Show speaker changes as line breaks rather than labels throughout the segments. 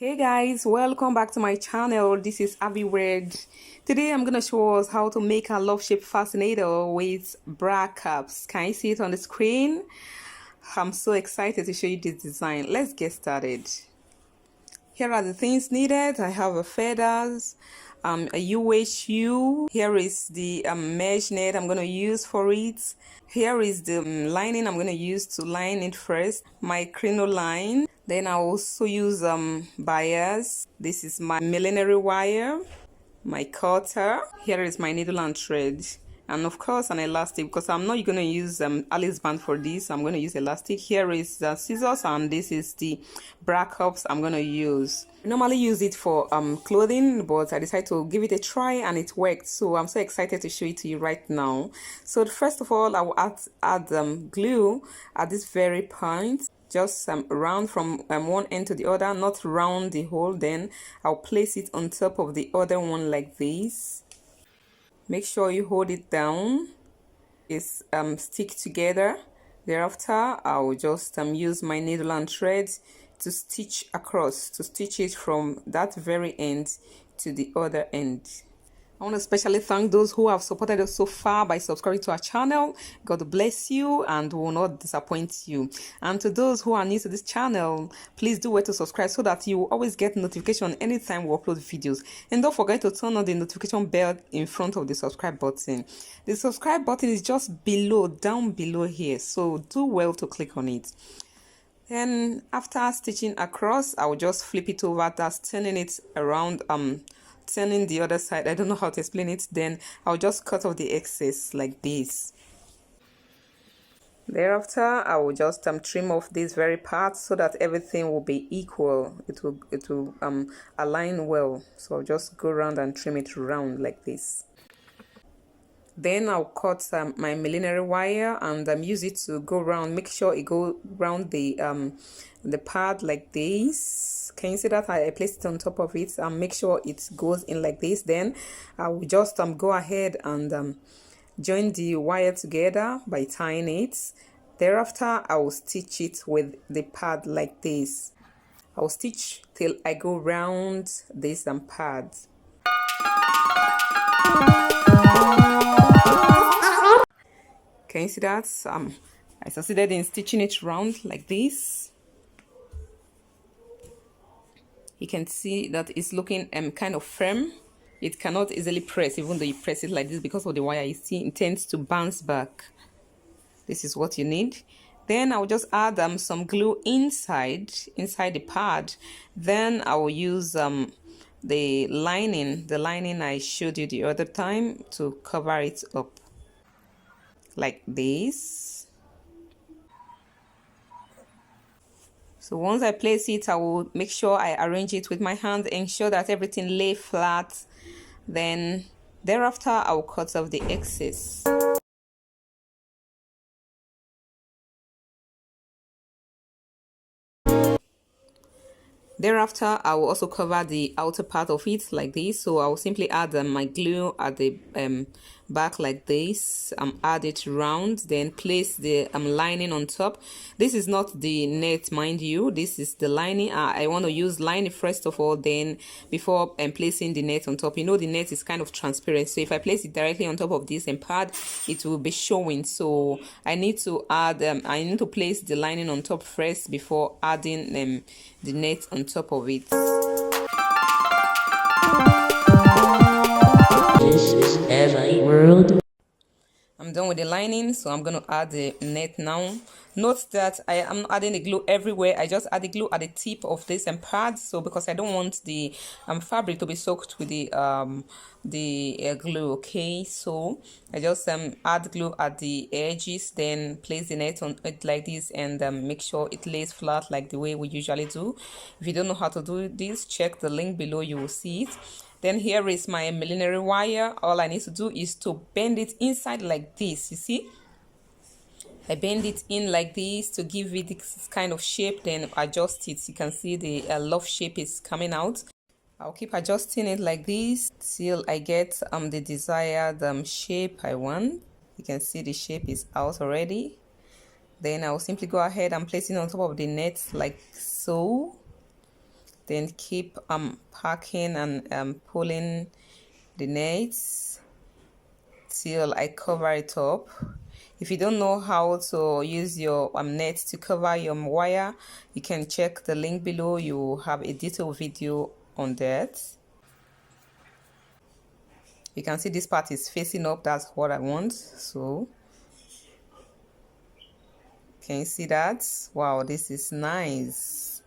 Hey guys, welcome back to my channel. This is Abby Word. Today I'm gonna show us how to make a love shape fascinator with bra caps. Can you see it on the screen? I'm so excited to show you this design. Let's get started. Here are the things needed. I have a feathers, a UHU. Here is the mesh net I'm gonna use for it. Here is the lining I'm gonna use to line it first. My crinoline. Then I also use bias. This is my millinery wire, my cutter. Here is my needle and thread, and of course an elastic, because I'm not going to use Alice band for this. I'm going to use elastic. Here is the scissors, and this is the bra cups I'm going to use. I normally use it for clothing, but I decided to give it a try and it worked, so I'm so excited to show it to you right now. So first of all, I will add glue at this very point, just round from one end to the other, not round the hole. Then I'll place it on top of the other one like this. Make sure you hold it down. It's stick together. Thereafter I'll just use my needle and thread to stitch across, to stitch it from that very end to the other end. I want to especially thank those who have supported us so far by subscribing to our channel. God bless you and will not disappoint you. And to those who are new to this channel, please do wait to subscribe so that you will always get notification anytime we upload videos. And don't forget to turn on the notification bell in front of the subscribe button. The subscribe button is just below, down below here, so do well to click on it. Then after stitching across, I will just flip it over. That's turning it around, turning the other side. I don't know how to explain it. Then I'll just cut off the excess like this. Thereafter I will just trim off this very part so that everything will be equal. It will align well. So I'll just go around and trim it round like this. Then I'll cut my millinery wire and use it to go round. Make sure it go round the pad like this. Can you see that? I placed it on top of it and make sure it goes in like this. Then I will just go ahead and join the wire together by tying it. Thereafter I will stitch it with the pad like this. I'll stitch till I go round this pad. Can you see that? I succeeded in stitching it round like this. You can see that it's looking kind of firm. It cannot easily press, even though you press it like this, because of the wire. You see, it tends to bounce back. This is what you need. Then I'll just add some glue inside the pad. Then I will use the lining I showed you the other time to cover it up like this. So once I place it, I will make sure I arrange it with my hand, ensure that everything lay flat. Then thereafter I will cut off the excess. Thereafter, I will also cover the outer part of it like this. So I will simply add my glue at the back like this. Add it round, then place the lining on top. This is not the net, mind you. This is the lining. I want to use lining first of all, then before placing the net on top. You know, the net is kind of transparent, so if I place it directly on top of this pad, it will be showing. So I need to add I need to place the lining on top first before adding the net on top of it.
This is Abby World.
I'm done with the lining, so I'm going to add the net now. Note that I am not adding the glue everywhere. I just add the glue at the tip of this pad, so because I don't want the fabric to be soaked with the glue. Okay, so I just add glue at the edges, then place the net on it like this, and make sure it lays flat like the way we usually do. If you don't know how to do this, check the link below, you will see it. Then here is my millinery wire. All I need to do is to bend it inside like this. You see, I bend it in like this to give it this kind of shape, then adjust it. You can see the love shape is coming out. I'll keep adjusting it like this till I get the desired shape I want. You can see the shape is out already. Then I'll simply go ahead and place it on top of the net like so. Then keep packing and pulling the nets till I cover it up. If you don't know how to use your net to cover your wire, you can check the link below. You have a detailed video on that. You can see this part is facing up. That's what I want. So can you see that? Wow, this is nice.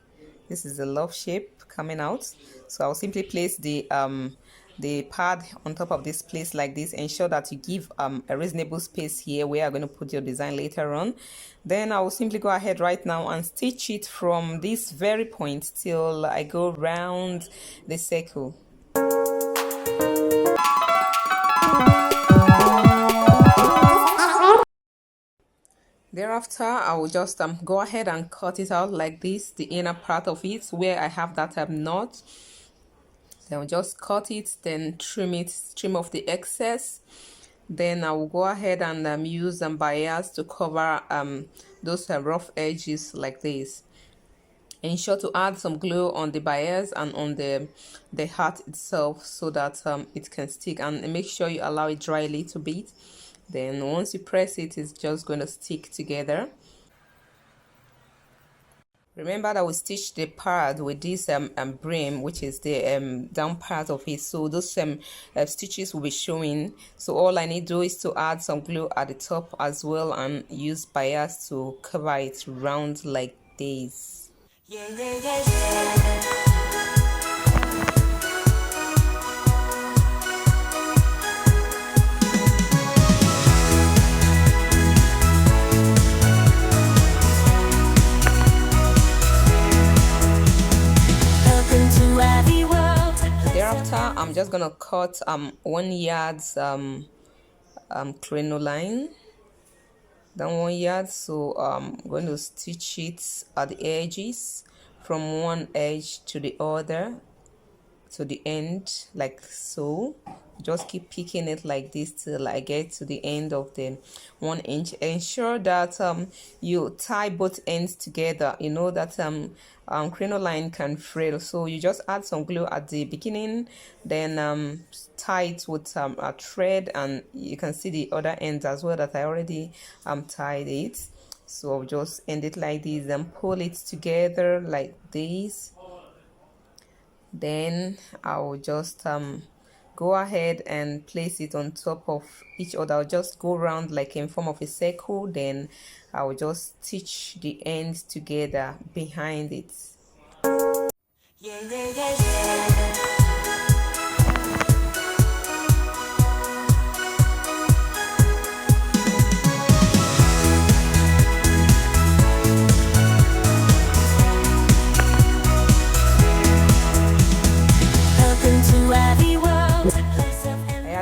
This is the love shape coming out. So I'll simply place the pad on top of this place like this. Ensure that you give a reasonable space here where you're going to put your design later on. Then I will simply go ahead right now and stitch it from this very point till I go round the circle. Thereafter, I will just go ahead and cut it out like this, the inner part of it where I have that knot. Then I'll just cut it, then trim off the excess. Then I will go ahead and use some bias to cover those rough edges like this. Ensure to add some glue on the bias and on the heart itself so that it can stick, and make sure you allow it dry a little bit. Then once you press it, it's just going to stick together. Remember that we stitched the part with this brim, which is the down part of it, so those stitches will be showing. So all I need to do is to add some glue at the top as well and use bias to cover it round like this. Yeah, yeah, yeah, yeah. Thereafter, I'm just gonna cut 1 yard crinoline, then 1 yard. So I'm going to stitch it at the edges from one edge to the other to the end like so. Just keep picking it like this till I get to the end of the 1 inch. Ensure that you tie both ends together. You know that crinoline can frail, so you just add some glue at the beginning, then tie it with a thread, and you can see the other ends as well that I already tied it. So I'll just end it like this and pull it together like this. Then I'll just go ahead and place it on top of each other. I'll just go around like in form of a circle, then I'll just stitch the ends together behind it. Yeah, yeah, yeah, yeah.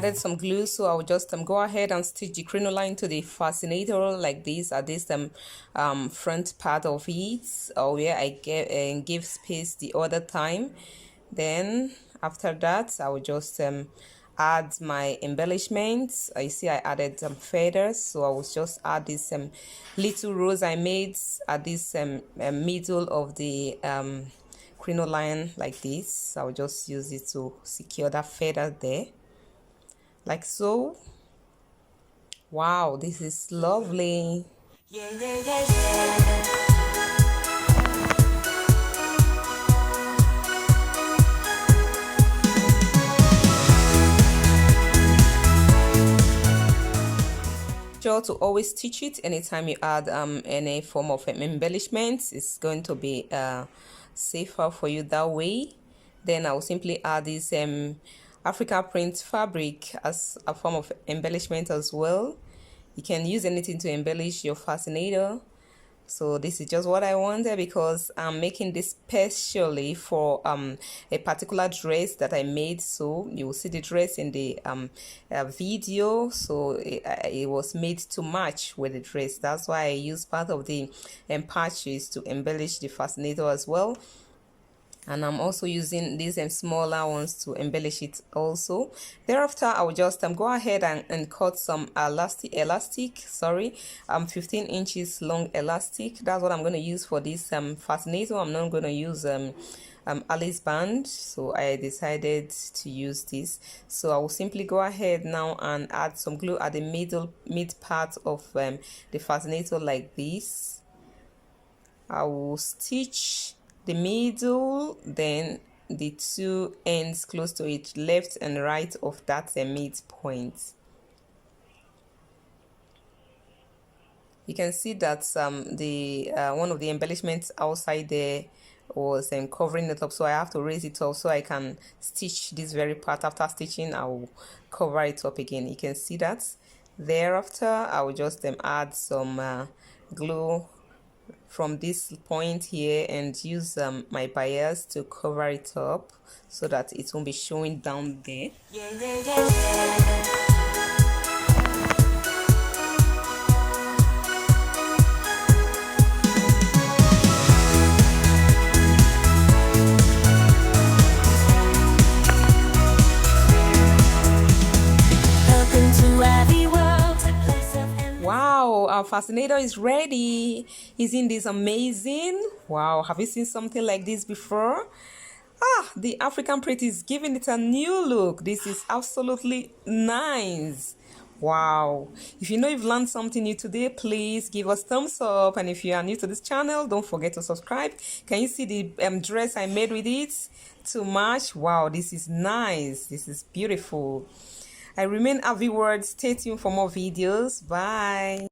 Added some glue, so I'll just go ahead and stitch the crinoline to the fascinator like this at this front part of it, or where I give space the other time. Then after that, I will just add my embellishments. I see I added some feathers, so I will just add this little rose I made at this middle of the crinoline like this. I'll just use it to secure that feather there like so. Wow, this is lovely. Yeah, yeah, yeah, yeah. Sure to always stitch it anytime you add any form of embellishments. It's going to be safer for you that way. Then I'll simply add this Africa print fabric as a form of embellishment as well. You can use anything to embellish your fascinator. So this is just what I wanted because I'm making this specially for a particular dress that I made. So you will see the dress in the video. So it was made to match with the dress. That's why I used part of the patches to embellish the fascinator as well. And I'm also using these smaller ones to embellish it also. Thereafter, I will just go ahead and cut some elastic, 15 inches long elastic. That's what I'm going to use for this fascinator. I'm not going to use Alice band, so I decided to use this. So I will simply go ahead now and add some glue at the mid part of the fascinator like this. I will stitch the middle, then the two ends close to it, left and right of that mid point. You can see that the one of the embellishments outside there was covering it up, so I have to raise it up so I can stitch this very part. After stitching, I will cover it up again. You can see that. Thereafter, I will just add some glue from this point here and use my bias to cover it up so that it won't be showing down there. Wow, our fascinator is ready. Isn't this amazing? Wow, have you seen something like this before? The African print is giving it a new look. This is absolutely nice. Wow. If you know you've learned something new today, please give us thumbs up. And if you are new to this channel, don't forget to subscribe. Can you see the dress I made with it to match? Wow, this is nice. This is beautiful. I remain Avi Word. Stay tuned for more videos. Bye.